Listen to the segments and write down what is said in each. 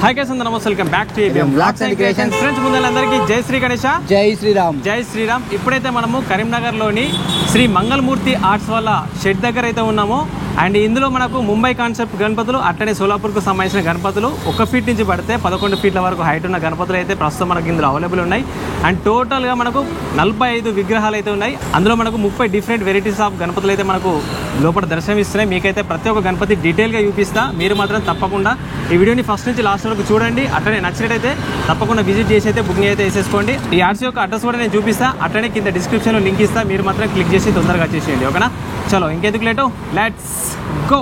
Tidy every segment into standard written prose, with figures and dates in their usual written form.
हाय guys नमस्ते welcome back to ABM Vlogs and Creations friends ముందలందరికీ జై శ్రీ గణేశ జై శ్రీరామ్ ఇప్పుడైతే మనము కరీంనగర్ లోని శ్రీ మంగళమూర్తి ఆర్ట్స్ వాళ్ళ షెడ్ దగ్గర అయితే ఉన్నాము అండ్ ఇందులో మనకు ముంబై కాన్సెప్ట్ గణపతులు అట్టనే సోలాపూర్ కు సంబంధించిన గణపతులు 1 ఫీట్ నుంచి పడితే 11 ఫీట్ల వరకు హైట్ ఉన్న గణపతులు అయితే ప్రస్తుతం మనకి ఇందులో అవైలబుల్ ఉన్నాయి అండ్ టోటల్ గా మనకు 45 విగ్రహాలు అయితే ఉన్నాయి అందులో మనకు 30 డిఫరెంట్ వెరైటీస్ ఆఫ్ గణపతులు అయితే మనకు లోపల దర్శనమిస్తున్నాయి మీకైతే ప్రతి ఒక్క గణపతి డీటెయిల్ గా చూపిస్తా మీరు మాత్రం తప్పకుండా ఈ వీడియోని ఫస్ట్ నుంచి లాస్ట్ వరకు చూడండి అట్టనే నచ్చినట్లయితే తప్పకుండా విజిట్ చేసి అయితే బుకింగ్ అయితే చేసేసుకోండి ఈ ఆర్ట్స్ యొక్క అడ్రస్ కూడా నేను చూపిస్తా అట్టనే కింద డిస్క్రిప్షన్ లో లింక్ ఇస్తా మీరు మాత్రం క్లిక్ చేసి తొందరగా చేసేయండి ఓకేనా చలో ఇంకెందుకు లేటు లెట్స్ గో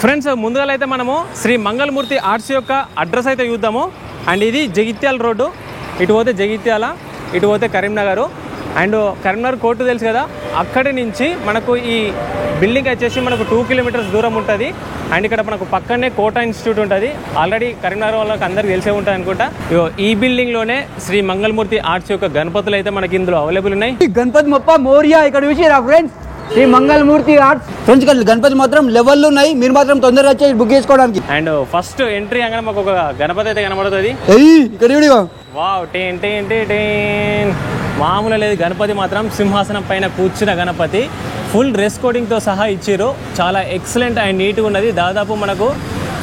ఫ్రెండ్స్ ముందుగా అయితే మనము శ్రీ మంగళమూర్తి ఆర్ట్స్ యొక్క అడ్రస్ అయితే చూద్దాము అండ్ ఇది జగిత్యాల రోడ్డు ఇటు పోతే జగిత్యాల ఇటు పోతే కరీంనగర్ అండ్ కరీంనగర్ కోర్టు తెలుసు కదా అక్కడి నుంచి మనకు ఈ బిల్డింగ్ వచ్చేసి మనకు 2 కిలోమీటర్స్ దూరం ఉంటుంది అండ్ ఇక్కడ మనకు పక్కనే కోట ఇన్స్టిట్యూట్ ఉంటుంది ఆల్రెడీ కరీంనగర్ వాళ్ళకి అందరికి తెలిసే ఉంటుంది అనుకుంటా ఈ బిల్డింగ్ లోనే శ్రీ మంగళమూర్తి ఆర్ట్స్ యొక్క గణపతులు అయితే మనకి ఇందులో అవైలబుల్ ఉన్నాయి గణపతి మొప్ప మోరియా ఇక్కడ చూసిరా friends Shri Mangalamurthy arts friends ఇక్కడ గణపతి మాత్రం లెవెల్ ఉన్నాయి మీరు మాత్రం తొందరగా వచ్చి బుక్ చేసుకోవడానికి అండ్ ఫస్ట్ ఎంట్రీ అనగా మాకు ఒక గణపతి అయితే కనబడుతుంది ఇక్కడ వావ్ టేన్ టేన్ టేన్ మామూలు లేదు గణపతి మాత్రం సింహాసనం పైన కూర్చున్న గణపతి ఫుల్ డ్రెస్ కోడింగ్తో సహా ఇచ్చారు చాలా ఎక్సలెంట్ అండ్ నీట్గా ఉన్నది దాదాపు మనకు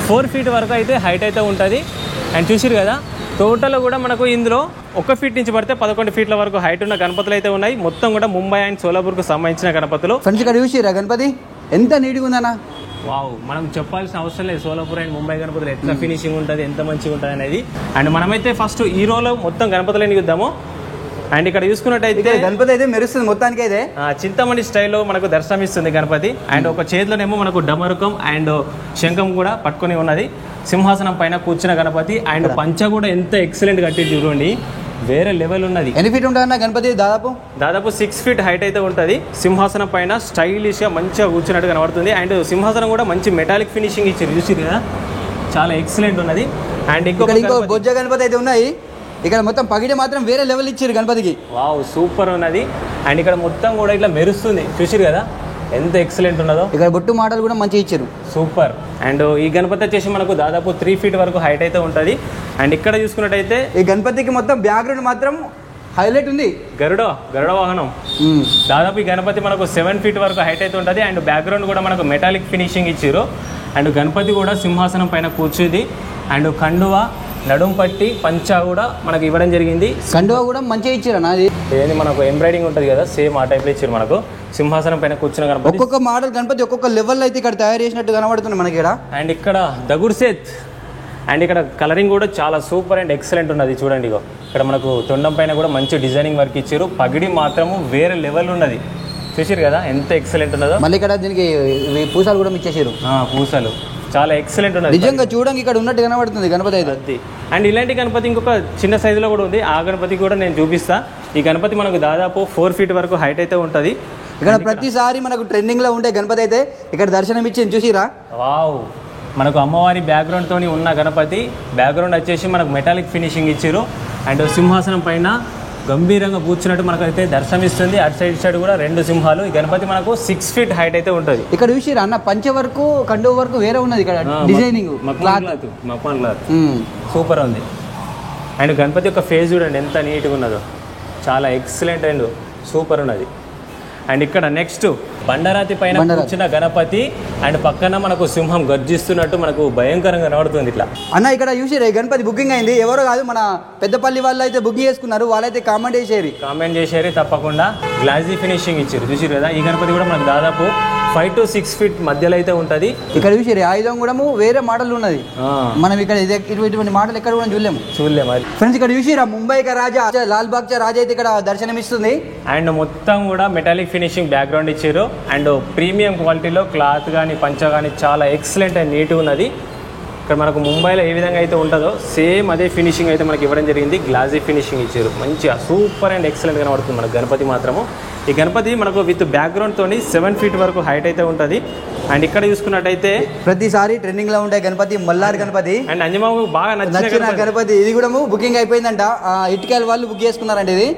4 ఫీట్ వరకు అయితే హైట్ అయితే ఉంటుంది అండ్ చూసిరు కదా టోటల్ కూడా మనకు ఇందులో 1 ఫీట్ నుంచి పడితే 11 ఫీట్ల వరకు హైట్ ఉన్న గణపతులు అయితే ఉన్నాయి మొత్తం కూడా ముంబై అండ్ సోలాపూర్కు సంబంధించిన గణపతులు ఫ్రెండ్స్ ఇక్కడ చూసిరా గణపతి ఎంత నీట్గా ఉందన్నా వావ్ మనం చెప్పాల్సిన అవసరం లేదు సోలాపూర్ అండ్ ముంబై గణపతులు ఎట్లా ఫినిషింగ్ ఉంటుంది ఎంత మంచిగా ఉంటుంది అనేది అండ్ మనమైతే ఫస్ట్ ఈ రోలో మొత్తం గణపతులని చూద్దాము అండ్ ఇక్కడ చూసుకున్నట్టయితే గణపతి అయితే మెరుస్తుంది మొత్తానికి అయితే చింతమణి స్టైల్లో మనకు దర్శనమిస్తుంది గణపతి అండ్ ఒక చేతిలోనేమో మనకు డమరుకం అండ్ శంఖం కూడా పట్టుకొని ఉన్నది సింహాసనం పైన కూర్చున్న గణపతి అండ్ పంచ కూడా ఎంత ఎక్సలెంట్ కట్టి చూడండి వేరే లెవెల్ ఉన్నది ఎన్ని ఫీట్ ఉంటుంది గణపతి దాదాపు 6 ఫీట్ హైట్ అయితే ఉంటుంది సింహాసనం పైన స్టైలిష్ గా మంచిగా కూర్చున్నట్టు కనబడుతుంది అండ్ సింహాసనం కూడా మంచి మెటాలిక్ ఫినిషింగ్ ఇచ్చారు చూసి కదా చాలా ఎక్సలెంట్ ఉన్నది అండ్ ఇంకో బొజ్జ గణపతి అయితే ఉన్నాయి ఇక్కడ మొత్తం పగిడి మాత్రం వేరే లెవెల్ ఇచ్చారు గణపతికి వావ్ సూపర్ ఉన్నది అండ్ ఇక్కడ మొత్తం కూడా ఇట్లా మెరుస్తుంది చూసిరు కదా ఎంత ఎక్సలెంట్ ఉన్నదో ఇక్కడ బొట్టు మోడల్ కూడా మంచిగా ఇచ్చారు సూపర్ అండ్ ఈ గణపతి వచ్చేసి మనకు దాదాపు 3 ఫీట్ వరకు హైట్ అయితే ఉంటుంది అండ్ ఇక్కడ చూసుకున్నట్టయితే ఈ గణపతికి మొత్తం బ్యాక్గ్రౌండ్ మాత్రం హైలైట్ ఉంది గరుడ వాహనం దాదాపు ఈ గణపతి మనకు 7 ఫీట్ వరకు హైట్ అయితే ఉంటుంది అండ్ బ్యాక్గ్రౌండ్ కూడా మనకు మెటాలిక్ ఫినిషింగ్ ఇచ్చారు అండ్ గణపతి కూడా సింహాసనం పైన కూర్చుంది అండ్ కండువా నడుం పట్టి పంచా కూడా మనకు ఇవ్వడం జరిగింది కండువా కూడా మంచిగా ఇచ్చారు నాది ఏది మనకు ఎంబ్రాయిడింగ్ ఉంటుంది కదా సేమ్ ఆ టైప్లో ఇచ్చారు మనకు సింహాసనం పైన కూర్చున్న గణపతి ఒక్కొక్క మోడల్ గణపతి ఒక్కొక్క లెవెల్ అయితే ఇక్కడ తయారు చేసినట్టు కనబడుతుంది మనకి ఇక్కడ అండ్ ఇక్కడ దగుడ్సేత్ అండ్ ఇక్కడ కలరింగ్ కూడా చాలా సూపర్ అండ్ ఎక్సలెంట్ ఉన్నది చూడండి ఇక్కడ మనకు తొండం పైన కూడా మంచి డిజైనింగ్ వర్క్ ఇచ్చారు పగిడి మాత్రము వేరే లెవెల్ ఉన్నది చూసారు కదా ఎంత ఎక్సలెంట్ ఉన్నదో మళ్ళీ ఇక్కడ దీనికి పూసాలు కూడా ఇచ్చేసారు పూసలు చాలా ఎక్సలెంట్ ఉన్నది నిజంగా చూడండి ఇక్కడ ఉన్నట్టు కనబడుతుంది గణపతి అయితే అండ్ ఇలాంటి గణపతి ఇంకొక చిన్న సైజులో కూడా ఉంది ఆ గణపతి కూడా నేను చూపిస్తా ఈ గణపతి మనకు దాదాపు 4 ఫీట్ వరకు హైట్ అయితే ఉంటుంది ఇక్కడ ప్రతిసారి మనకు ట్రెండింగ్ లో ఉండే గణపతి అయితే ఇక్కడ దర్శనం ఇచ్చింది చూసిరా వావ్ మనకు అమ్మవారి బ్యాక్గ్రౌండ్ తోని ఉన్న గణపతి బ్యాక్గ్రౌండ్ వచ్చేసి మనకు మెటాలిక్ ఫినిషింగ్ ఇచ్చారు అండ్ సింహాసనం పైన గంభీరంగా కూర్చున్నట్టు మనకు అయితే దర్శనమిస్తుంది అటు సైడ్ కూడా 2 సింహాలు ఈ గణపతి మనకు 6 ఫీట్ హైట్ అయితే ఉంటుంది ఇక్కడ చూసిరా అన్న పంచ వరకు కండు వరకు వేరే ఉన్నది ఇక్కడ డిజైనింగ్ మక్మాన్ క్లాత్ సూపర్ ఉంది అండ్ గణపతి యొక్క ఫేస్ చూడండి ఎంత నీట్గా ఉన్నదో చాలా ఎక్సలెంట్ అండ్ సూపర్ ఉన్నది అండ్ ఇక్కడ నెక్స్ట్ బండరాతి పైన కూర్చున్న గణపతి అండ్ పక్కన మనకు సింహం గర్జిస్తున్నట్టు మనకు భయంకరంగా కనబడుతుంది ఇట్లా అన్న ఇక్కడ చూసిరా గణపతి బుకింగ్ అయింది ఎవరో కాదు మన పెద్దపల్లి వాళ్ళు అయితే బుకింగ్ చేసుకున్నారు వాళ్ళైతే కామెంట్ చేశారు తప్పకుండా గ్లాసీ ఫినిషింగ్ ఇచ్చారు చూసిరు కదా ఈ గణపతి కూడా మనకు దాదాపు 5 to 6 ఫీట్ మధ్యలో అయితే ఉంటుంది ఇక్కడ చూసిరు ఆయుధం కూడా వేరే మోడల్ ఉన్నది మనం ఇక్కడ ఇటువంటి మోడల్ ఎక్కడ కూడా చూడలేము ఫ్రెండ్స్ ఇక్కడ చూసిరా ముంబై కా రాజా లాల్ బాగ్ చా రాజా అయితే ఇక్కడ దర్శనం ఇస్తుంది అండ్ మొత్తం కూడా మెటాలిక్ ఫినిషింగ్ బ్యాక్గ్రౌండ్ ఇచ్చారు అండ్ ప్రీమియం క్వాలిటీలో క్లాత్ కానీ పంచ కానీ చాలా ఎక్సలెంట్ అండ్ నీట్గా ఉన్నది ఇక్కడ మనకు ముంబైలో ఏ విధంగా అయితే ఉంటుందో సేమ్ అదే ఫినిషింగ్ అయితే మనకి ఇవ్వడం జరిగింది గ్లాసీ ఫినిషింగ్ ఇచ్చారు మంచిగా సూపర్ అండ్ ఎక్సలెంట్ కనబడుతుంది మనకు గణపతి మాత్రము ఈ గణపతి మనకు విత్ బ్యాక్గ్రౌండ్ తోని 7 ఫీట్ వరకు హైట్ అయితే ఉంటుంది అండ్ ఇక్కడ చూసుకున్నట్టయితే ప్రతిసారి ట్రెండింగ్ లో ఉండే గణపతి మల్లారి గణపతి అండ్ అంజమాకు బాగా నచ్చిన గణపతి ఇది కూడా బుకింగ్ అయిపోయిందంట ఇటుకల వాళ్ళు బుక్ చేసుకున్నారండి ఇది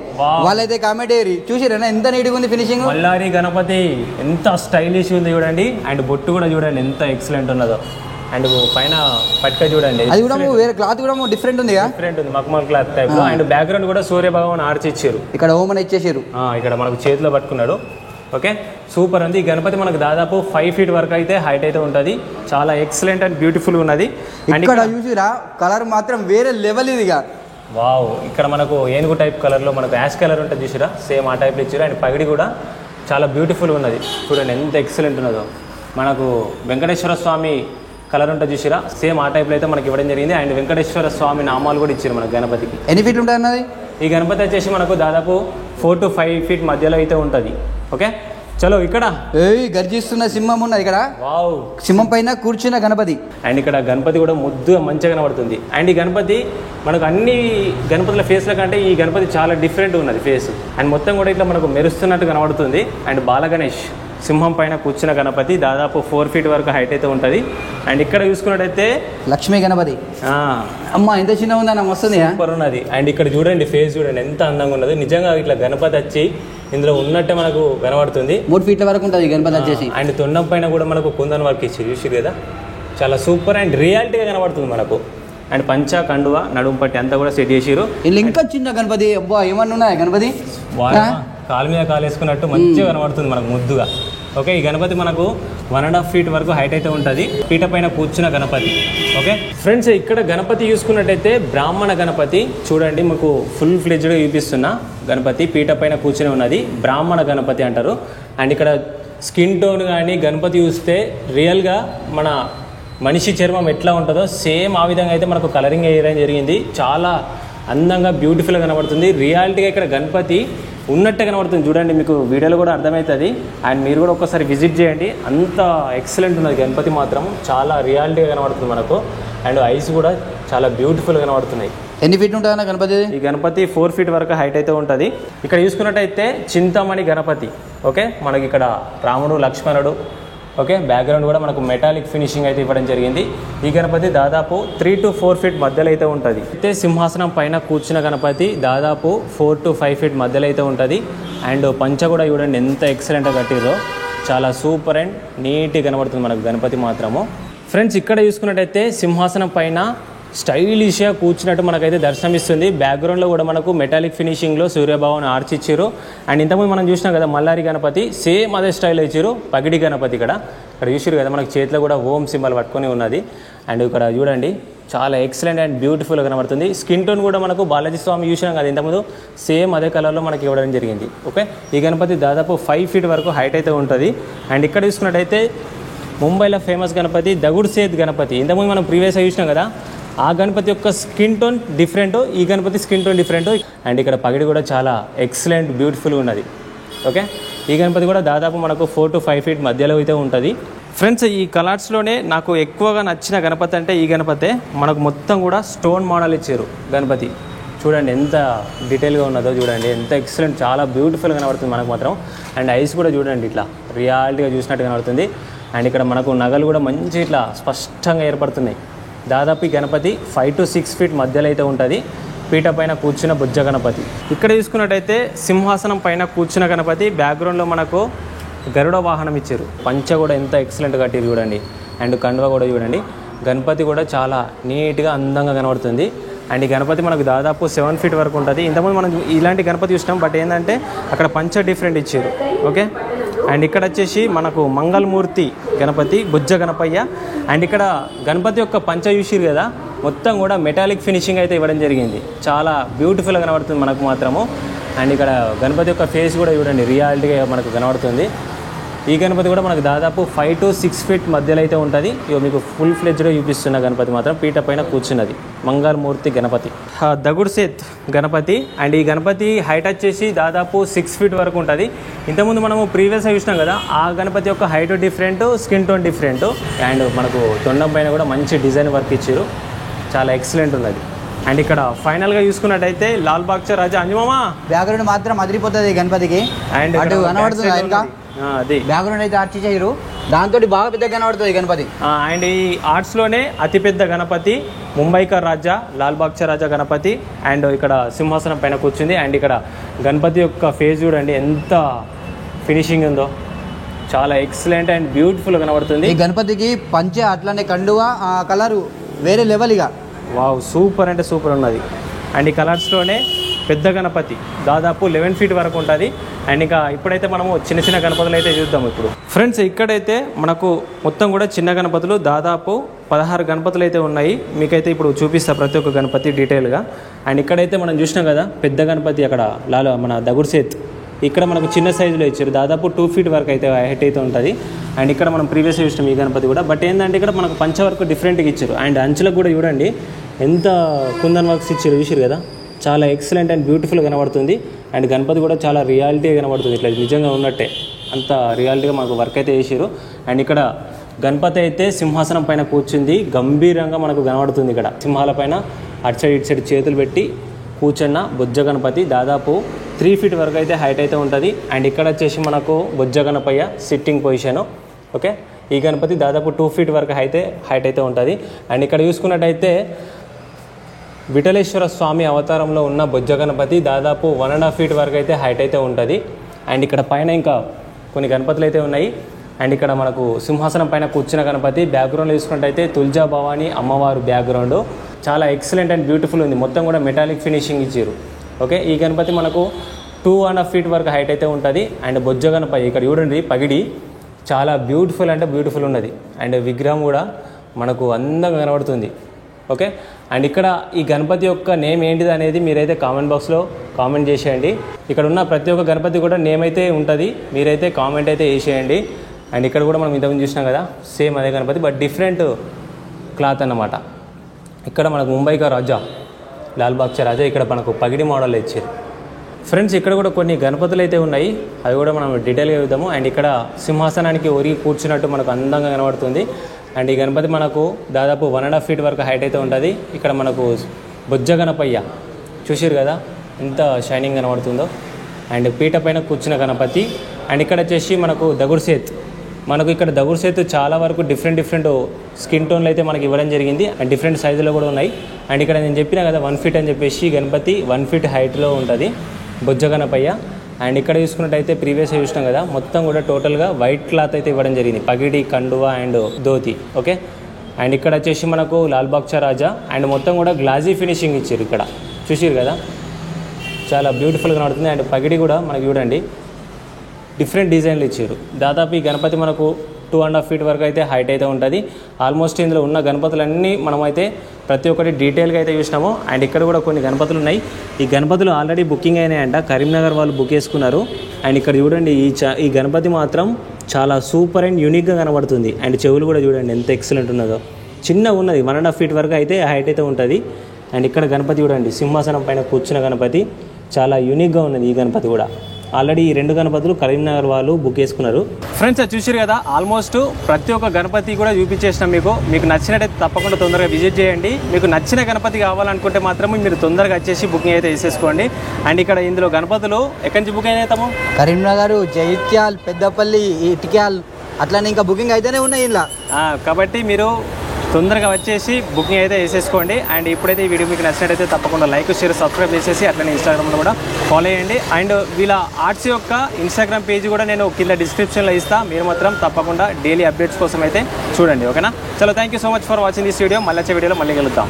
వాళ్ళైతే కామెంట్ చూసిరా ఎంత నీట్గా ఉంది ఫినిషింగ్ మల్లారి గణపతి ఎంత స్టైలిష్ ఉంది చూడండి అండ్ బొట్టు కూడా చూడండి ఎంత ఎక్సలెంట్ ఉన్నదో అండ్ పైన పట్క చూడండి, అది కూడా వేరే క్లాత్ కూడా డిఫరెంట్ ఉంది, డిఫరెంట్ ఉంది, మక్మల్ క్లాత్ టైప్ లో. అండ్ బ్యాక్గ్రౌండ్ కూడా సూర్య భగవాన్ ఆర్చి ఇచ్చారు, ఇక్కడ ఓం అని ఇచ్చేసారు, ఇక్కడ మనకు చేతిలో పట్టుకున్నాడు. ఓకే, సూపర్ ఉంది. ఈ గణపతి మనకు దాదాపు 5 feet వరకు అయితే హైట్ అయితే ఉంటుంది. చాలా ఎక్సలెంట్ అండ్ బ్యూటిఫుల్ ఉన్నది. అండ్ ఇక్కడ చూసిరా కలర్ మాత్రం వేరే లెవెల్ ఇది. వావ్, ఇక్కడ మనకు ఏనుగు టైప్ కలర్లో మనకు యాష్ కలర్ ఉంటుంది చూసిరా, సేమ్ ఆ టైప్లో ఇచ్చారు. అండ్ పగిడి కూడా చాలా బ్యూటిఫుల్ ఉన్నది, చూడండి ఎంత ఎక్సలెంట్ ఉన్నదో. మనకు వెంకటేశ్వర స్వామి కలర్ ఉంటుంది చూసిరా, సేమ్ ఆ టైప్లో అయితే మనకి ఇవ్వడం జరిగింది. అండ్ వెంకటేశ్వర స్వామి నామాలు కూడా ఇచ్చారు మనకు గణపతికి. ఎన్ని ఫీట్ ఉంటుంది అన్నది? ఈ గణపతి వచ్చేసి మనకు దాదాపు 4 to 5 feet మధ్యలో అయితే ఉంటుంది. ఓకే, చలో ఇక్కడ గర్జిస్తున్న సింహం ఉన్నది ఇక్కడ. వావ్, సింహం పైన కూర్చున్న గణపతి. అండ్ ఇక్కడ గణపతి కూడా ముద్దుగా మంచిగా కనబడుతుంది. అండ్ ఈ గణపతి మనకు అన్ని గణపతుల ఫేస్ల కంటే ఈ గణపతి చాలా డిఫరెంట్ ఉన్నది ఫేస్. అండ్ మొత్తం కూడా ఇట్లా మనకు మెరుస్తున్నట్టు కనబడుతుంది. అండ్ బాలగణేష్ సింహం పైన కూర్చున్న గణపతి దాదాపు 4 feet వరకు హైట్ అయితే ఉంటుంది. అండ్ ఇక్కడ చూసుకున్నట్టయితే లక్ష్మీ గణపతి. అమ్మ ఎంత చిన్న ఉందన్న, వస్తుంది సూపర్ ఉన్నది. అండ్ ఇక్కడ చూడండి ఫేస్ చూడండి ఎంత అందంగా ఉన్నది. నిజంగా ఇట్లా గణపతి వచ్చి ఇందులో ఉన్నట్టే మనకు కనబడుతుంది. 3 feet వరకు ఉంటుంది గణపతి వచ్చేసి. అండ్ తొండం పైన కూడా మనకు కుందన్ వర్క్ ఇచ్చి చూసి కదా, చాలా సూపర్ అండ్ రియాలిటీగా కనబడుతుంది మనకు. అండ్ పంచా కండువ నడుము పట్టి అంతా కూడా సెట్ చేసిరు. ఇంకా చిన్న గణపతి, అబ్బా ఏమన్నా ఉన్నాయా గణపతి? కాలు మీద కాలు వేసుకున్నట్టు మంచిగా కనబడుతుంది మనకు ముద్దుగా. ఓకే, ఈ గణపతి మనకు 1.5 feet వరకు హైట్ అయితే ఉంటుంది. పీట పైన కూర్చున్న గణపతి. ఓకే ఫ్రెండ్స్, ఇక్కడ గణపతి చూసుకున్నట్టయితే బ్రాహ్మణ గణపతి చూడండి, మీకు ఫుల్ ఫ్లెడ్జ్గా చూపిస్తున్న గణపతి పీట పైన కూర్చుని ఉన్నది, బ్రాహ్మణ గణపతి అంటారు. అండ్ ఇక్కడ స్కిన్ టోన్ కానీ గణపతి చూస్తే రియల్గా మన మనిషి చర్మం ఎట్లా ఉంటుందో సేమ్ ఆ విధంగా అయితే మనకు కలరింగ్ వేయడం జరిగింది. చాలా అందంగా బ్యూటిఫుల్గా కనబడుతుంది. రియాలిటీగా ఇక్కడ గణపతి ఉన్నట్టే కనబడుతుంది చూడండి, మీకు వీడియోలో కూడా అర్థమవుతుంది. అండ్ మీరు కూడా ఒక్కసారి విజిట్ చేయండి, అంత ఎక్సలెంట్ ఉన్నది గణపతి మాత్రం, చాలా రియాలిటీగా కనబడుతుంది మనకు. అండ్ ఐస్ కూడా చాలా బ్యూటిఫుల్గా కనబడుతున్నాయి. ఎన్ని ఫీట్ ఉంటుంది గణపతి? ఈ గణపతి 4 feet వరకు హైట్ అయితే ఉంటుంది. ఇక్కడ చూసుకున్నట్టయితే చింతామణి గణపతి. ఓకే, మనకి ఇక్కడ రాముడు లక్ష్మణుడు. ఓకే, బ్యాక్గ్రౌండ్ కూడా మనకు మెటాలిక్ ఫినిషింగ్ అయితే ఇవ్వడం జరిగింది. ఈ గణపతి దాదాపు 3 to 4 feet మధ్యలో అయితే ఉంటుంది. అయితే సింహాసనం పైన కూర్చున్న గణపతి దాదాపు 4 to 5 feet మధ్యలో అయితే ఉంటుంది. అండ్ పంచ కూడా చూడండి ఎంత ఎక్సలెంట్గా కట్టిరో, చాలా సూపర్ అండ్ నీట్గా కనబడుతుంది మనకు గణపతి మాత్రము. ఫ్రెండ్స్, ఇక్కడ చూసుకున్నట్టయితే సింహాసనం పైన స్టైలిష్గా కూర్చున్నట్టు మనకైతే దర్శనమిస్తుంది. బ్యాక్గ్రౌండ్లో కూడా మనకు మెటాలిక్ ఫినిషింగ్లో సూర్యభవన్ ఆర్చి ఇచ్చారు. అండ్ ఇంతకుముందు మనం చూసినాం కదా మల్లారి గణపతి, సేమ్ అదే స్టైల్లో ఇచ్చారు. పగిడి గణపతి ఇక్కడ చూసారు కదా, మనకు చేతిలో కూడా ఓం సింబల్ పట్టుకొని ఉన్నది. అండ్ ఇక్కడ చూడండి చాలా ఎక్సలెంట్ అండ్ బ్యూటిఫుల్గా కనబడుతుంది. స్కిన్ టోన్ కూడా మనకు బాలాజీ స్వామి చూసినాం కదా ఇంతకుముందు, సేమ్ అదే కలర్లో మనకి ఇవ్వడం జరిగింది. ఓకే, ఈ గణపతి దాదాపు 5 feet వరకు హైట్ అయితే ఉంటుంది. అండ్ ఇక్కడ చూసుకున్నట్టయితే ముంబైలో ఫేమస్ గణపతి దగుడ్ సేత్ గణపతి. ఇంతకుముందు మనం ప్రీవియస్గా చూసినాం కదా, ఆ గణపతి యొక్క స్కిన్ టోన్ డిఫరెంట్, ఈ Ganapati skin tone different. And ఇక్కడ పగిడి కూడా చాలా ఎక్సలెంట్ బ్యూటిఫుల్గా ఉన్నది. ఓకే, ఈ గణపతి కూడా దాదాపు మనకు 4 to 5 feet మధ్యలో అయితే ఉంటుంది. ఫ్రెండ్స్, ఈ కలర్స్లోనే నాకు ఎక్కువగా నచ్చిన గణపతి అంటే ఈ గణపతే. మనకు మొత్తం కూడా స్టోన్ మోడల్ ఇచ్చారు గణపతి. చూడండి ఎంత డీటెయిల్గా ఉన్నదో, చూడండి ఎంత ఎక్సలెంట్, చాలా బ్యూటిఫుల్గా కనబడుతుంది మనకు మాత్రం. అండ్ ఐస్ కూడా చూడండి ఇట్లా రియాలిటీగా చూసినట్టు కనబడుతుంది. అండ్ ఇక్కడ మనకు నగలు కూడా మంచి ఇట్లా స్పష్టంగా ఏర్పడుతున్నాయి. దాదాపు ఈ గణపతి 5 to 6 feet మధ్యలో అయితే ఉంటుంది. పీట పైన కూర్చున్న బుజ్జ గణపతి. ఇక్కడ చూసుకున్నట్టయితే సింహాసనం పైన కూర్చున్న గణపతి, బ్యాక్గ్రౌండ్లో మనకు గరుడ వాహనం ఇచ్చారు. పంచ కూడా ఎంత ఎక్సలెంట్గా కట్టిరు చూడండి. అండ్ కండువ కూడా చూడండి. గణపతి కూడా చాలా నీట్గా అందంగా కనబడుతుంది. అండ్ ఈ గణపతి మనకు దాదాపు 7 feet వరకు ఉంటుంది. ఇంతకుముందు మనం ఇలాంటి గణపతి చూసినాం, బట్ ఏంటంటే అక్కడ పంచ డిఫరెంట్ ఇచ్చారు. ఓకే, అండ్ ఇక్కడ వచ్చేసి మనకు మంగళమూర్తి గణపతి, బుజ్జ గణపయ్య. అండ్ ఇక్కడ గణపతి యొక్క పంచ చూసిరు కదా, మొత్తం కూడా మెటాలిక్ ఫినిషింగ్ అయితే ఇవ్వడం జరిగింది. చాలా బ్యూటిఫుల్గా కనబడుతుంది మనకు మాత్రము. అండ్ ఇక్కడ గణపతి యొక్క ఫేస్ కూడా చూడండి రియాలిటీగా మనకు కనబడుతుంది. ఈ గణపతి కూడా మనకు దాదాపు 5 to 6 feet మధ్యలో అయితే ఉంటుంది. ఇక మీకు ఫుల్ ఫ్లెడ్జ్గా చూపిస్తున్న గణపతి మాత్రం పీట పైన కూర్చున్నది మంగళమూర్తి గణపతి, దగుడ్ సేత్ గణపతి. అండ్ ఈ గణపతి హైట్ వచ్చేసి దాదాపు 6 feet వరకు ఉంటుంది. ఇంతకుముందు మనము ప్రీవియస్గా చూసినాం కదా, ఆ గణపతి యొక్క height different, skin tone different. And మనకు తొండం పైన కూడా మంచి డిజైన్ వర్క్ ఇచ్చారు, చాలా ఎక్సలెంట్ ఉన్నది. అండ్ ఇక్కడ ఫైనల్గా చూసుకున్నట్టయితే లాల్ బాగ్చా రాజా అంజుమామా బ్యాక్గ్రౌండ్ మాత్రం అదిరిపోతుంది గణపతికి. అండ్ అటు కనబడుతుంది ఇంకా అది బ్యాక్గ్రౌండ్ అయితే ఆర్చి చేయరు, దాంతో బాగా పెద్ద కనబడుతుంది గణపతి. అండ్ ఈ ఆర్ట్స్లోనే అతిపెద్ద గణపతి ముంబైకర్ రాజా, లాల్ బాగ్చా రాజా గణపతి. అండ్ ఇక్కడ సింహాసనం పైన కూర్చుంది. అండ్ ఇక్కడ గణపతి యొక్క ఫేస్ చూడండి ఎంత ఫినిషింగ్ ఉందో, చాలా ఎక్సలెంట్ అండ్ బ్యూటిఫుల్ కనబడుతుంది. ఈ గణపతికి పంచె అట్లానే కండువా ఆ కలర్ వేరే లెవెల్ ఇక. వావ్, సూపర్ అంటే సూపర్ ఉన్నది. అండ్ ఈ కలర్స్లోనే పెద్ద గణపతి దాదాపు 11 feet వరకు ఉంటుంది. అండ్ ఇంకా ఇప్పుడైతే మనము చిన్న చిన్న గణపతులు అయితే చూద్దాము. ఇప్పుడు ఫ్రెండ్స్ ఇక్కడైతే మనకు మొత్తం కూడా చిన్న గణపతులు దాదాపు 16 గణపతులు అయితే ఉన్నాయి. మీకైతే ఇప్పుడు చూపిస్తా ప్రతి ఒక్క గణపతి డీటెయిల్గా. అండ్ ఇక్కడైతే మనం చూసినాం కదా పెద్ద గణపతి అక్కడ మన దగుర్సేత్, ఇక్కడ మనకు చిన్న సైజులో ఇచ్చారు. దాదాపు 2 feet వరకు అయితే హైట్ అయితే ఉంటుంది. అండ్ ఇక్కడ మనం ప్రీవియస్గా చూసినాం ఈ గణపతి కూడా. బట్ ఏంటంటే ఇక్కడ మనకు పంచ వరకు డిఫరెంట్గా ఇచ్చారు. అండ్ అంచులకు కూడా చూడండి ఎంత కుందన్ వర్క్స్ ఇచ్చారు, చూసారు కదా. చాలా ఎక్సలెంట్ అండ్ బ్యూటిఫుల్ కనబడుతుంది. అండ్ గణపతి కూడా చాలా రియాలిటీగా కనబడుతుంది, ఇట్లా నిజంగా ఉన్నట్టే అంత రియాలిటీగా మనకు వర్క్ అయితే చేసారు. అండ్ ఇక్కడ గణపతి అయితే సింహాసనం పైన కూర్చుంది, గంభీరంగా మనకు కనబడుతుంది. ఇక్కడ సింహాల పైన అటు సైడ్ ఇటు సైడ్ చేతులు పెట్టి కూర్చున్న బొజ్జ గణపతి దాదాపు 3 feet వరకు అయితే హైట్ అయితే ఉంటుంది. అండ్ ఇక్కడ వచ్చేసి మనకు బొజ్జ గణపయ్య సిట్టింగ్ పొజిషను. ఓకే, ఈ గణపతి దాదాపు 2 feet వరకు హైట్ అయితే ఉంటుంది. అండ్ ఇక్కడ చూసుకున్నట్టయితే విఠలేశ్వర స్వామి అవతారంలో ఉన్న బొజ్జ గణపతి దాదాపు 1.5 feet వరకు అయితే హైట్ అయితే ఉంటుంది. అండ్ ఇక్కడ పైన ఇంకా కొన్ని గణపతులు అయితే ఉన్నాయి. అండ్ ఇక్కడ మనకు సింహాసనం పైన కూర్చున్న గణపతి బ్యాక్గ్రౌండ్లో చూసుకున్నట్టయితే తుల్జా భవాని అమ్మవారు బ్యాక్గ్రౌండ్ చాలా ఎక్సలెంట్ అండ్ బ్యూటిఫుల్ ఉంది. మొత్తం కూడా మెటాలిక్ ఫినిషింగ్ ఇచ్చారు. ఓకే, ఈ గణపతి మనకు 2.5 feet వరకు హైట్ అయితే ఉంటుంది. అండ్ బొజ్జ గణపతి ఇక్కడ చూడండి పగిడి చాలా బ్యూటిఫుల్ అంటే బ్యూటిఫుల్ ఉన్నది. అండ్ విగ్రహం కూడా మనకు అందంగా కనబడుతుంది. ఓకే, అండ్ ఇక్కడ ఈ గణపతి యొక్క నేమ్ ఏంటిది అనేది మీరైతే కామెంట్ బాక్స్లో కామెంట్ చేసేయండి. ఇక్కడ ఉన్న ప్రతి ఒక్క గణపతి కూడా నేమ్ అయితే ఉంటుంది, మీరైతే కామెంట్ అయితే వేసేయండి. అండ్ ఇక్కడ కూడా మనం ఇంతకుముందు చూసినాం కదా సేమ్ అదే గణపతి, బట్ డిఫరెంట్ క్లాత్ అన్నమాట. ఇక్కడ మనకు ముంబైకా రాజా లాల్బాగ్చా రాజా ఇక్కడ మనకు పగిడి మోడల్ ఇచ్చారు. ఫ్రెండ్స్ ఇక్కడ కూడా కొన్ని గణపతులు అయితే ఉన్నాయి, అవి కూడా మనం డీటెయిల్గా చూద్దాము. అండ్ ఇక్కడ సింహాసనానికి ఒరిగి కూర్చున్నట్టు మనకు అందంగా కనబడుతుంది. అండ్ ఈ గణపతి మనకు దాదాపు 1.5 feet వరకు హైట్ అయితే ఉంటుంది. ఇక్కడ మనకు బొజ్జ గణపయ్య చూసారు కదా ఎంత షైనింగ్ కనబడుతుందో. అండ్ పీట పైన కూర్చున్న గణపతి. అండ్ ఇక్కడ వచ్చేసి మనకు దగుర్సేత్, మనకు ఇక్కడ దగుర్సేత్ చాలా వరకు డిఫరెంట్ స్కిన్ టోన్లు అయితే మనకి ఇవ్వడం జరిగింది. అండ్ డిఫరెంట్ సైజులో కూడా ఉన్నాయి. అండ్ ఇక్కడ నేను చెప్పినా కదా 1 feet అని చెప్పేసి గణపతి 1 feet హైట్లో ఉంటుంది బొజ్జ గణపయ్య. అండ్ ఇక్కడ చూసుకున్నట్టయితే ప్రీవియస్గా చూసినాం కదా మొత్తం కూడా టోటల్గా వైట్ క్లాత్ అయితే ఇవ్వడం జరిగింది, పగిడి కండువా అండ్ ధోతి. ఓకే, అండ్ ఇక్కడ వచ్చేసి మనకు లాల్బాగ్చా రాజా అండ్ మొత్తం కూడా గ్లాజీ ఫినిషింగ్ ఇచ్చారు. ఇక్కడ చూసారు కదా చాలా బ్యూటిఫుల్గా నడుతుంది. అండ్ పగిడి కూడా మనకి చూడండి డిఫరెంట్ డిజైన్లు ఇచ్చారు. దాదాపు ఈ గణపతి మనకు 2.5 feet వరకు అయితే హైట్ అయితే ఉంటుంది. ఆల్మోస్ట్ ఇందులో ఉన్న గణపతులన్నీ మనమైతే ప్రతి ఒక్కటి డీటెయిల్గా అయితే చూసినాము. అండ్ ఇక్కడ కూడా కొన్ని గణపతులు ఉన్నాయి. ఈ గణపతులు ఆల్రెడీ బుకింగ్ అయినాయంట, కరీంనగర్ వాళ్ళు బుక్ చేసుకున్నారు. అండ్ ఇక్కడ చూడండి ఈ గణపతి మాత్రం చాలా సూపర్ అండ్ యూనిక్గా కనబడుతుంది. అండ్ చెవులు కూడా చూడండి ఎంత ఎక్సలెంట్ ఉన్నదో, చిన్నగా ఉన్నది 1.5 feet వరకు అయితే హైట్ అయితే ఉంటుంది. అండ్ ఇక్కడ గణపతి చూడండి సింహాసనం పైన కూర్చున్న గణపతి చాలా యూనిక్గా ఉన్నది. ఈ గణపతి కూడా ఆల్రెడీ ఈ 2 గణపతులు కరీంనగర్ వాళ్ళు బుక్ చేసుకున్నారు. ఫ్రెండ్స్ చూసారు కదా ఆల్మోస్ట్ ప్రతి ఒక్క గణపతి కూడా చూపించేసినాం. మీకు నచ్చినట్టయితే తప్పకుండా తొందరగా విజిట్ చేయండి. మీకు నచ్చిన గణపతి కావాలనుకుంటే మాత్రమే మీరు తొందరగా వచ్చేసి బుకింగ్ అయితే వేసేసుకోండి. అండ్ ఇక్కడ ఇందులో గణపతులు ఎక్కడి నుంచి బుకింగ్ అవుతాము, కరీంనగర్, జైత్యాల్, పెద్దపల్లి, ఇటిక్యాల్ అట్లానే ఇంకా బుకింగ్ అయితేనే ఉన్నాయి ఇలా. కాబట్టి మీరు తొందరగా వచ్చేసి బుకింగ్ అయితే వేసేసుకోండి. అండ్ ఇప్పుడైతే ఈ వీడియో మీకు నచ్చినట్టయితే తప్పకుండా లైక్ షేర్ సబ్స్క్రైబ్ చేసేసి అట్లనే ఇన్స్టాగ్రామ్లో కూడా ఫాలో చేయండి. అండ్ వీళ్ళ ఆర్ట్స్ యొక్క ఇన్స్టాగ్రామ్ పేజ్ కూడా నేను కింద డిస్క్రిప్షన్లో ఇస్తాను, మీరు మాత్రం తప్పకుండా డైలీ అప్డేట్స్ కోసం అయితే చూడండి. ఓకేనా, చలో thank you so much for watching this video. మళ్ళీ వచ్చే వీడియోలో మళ్ళీ కలుద్దాం.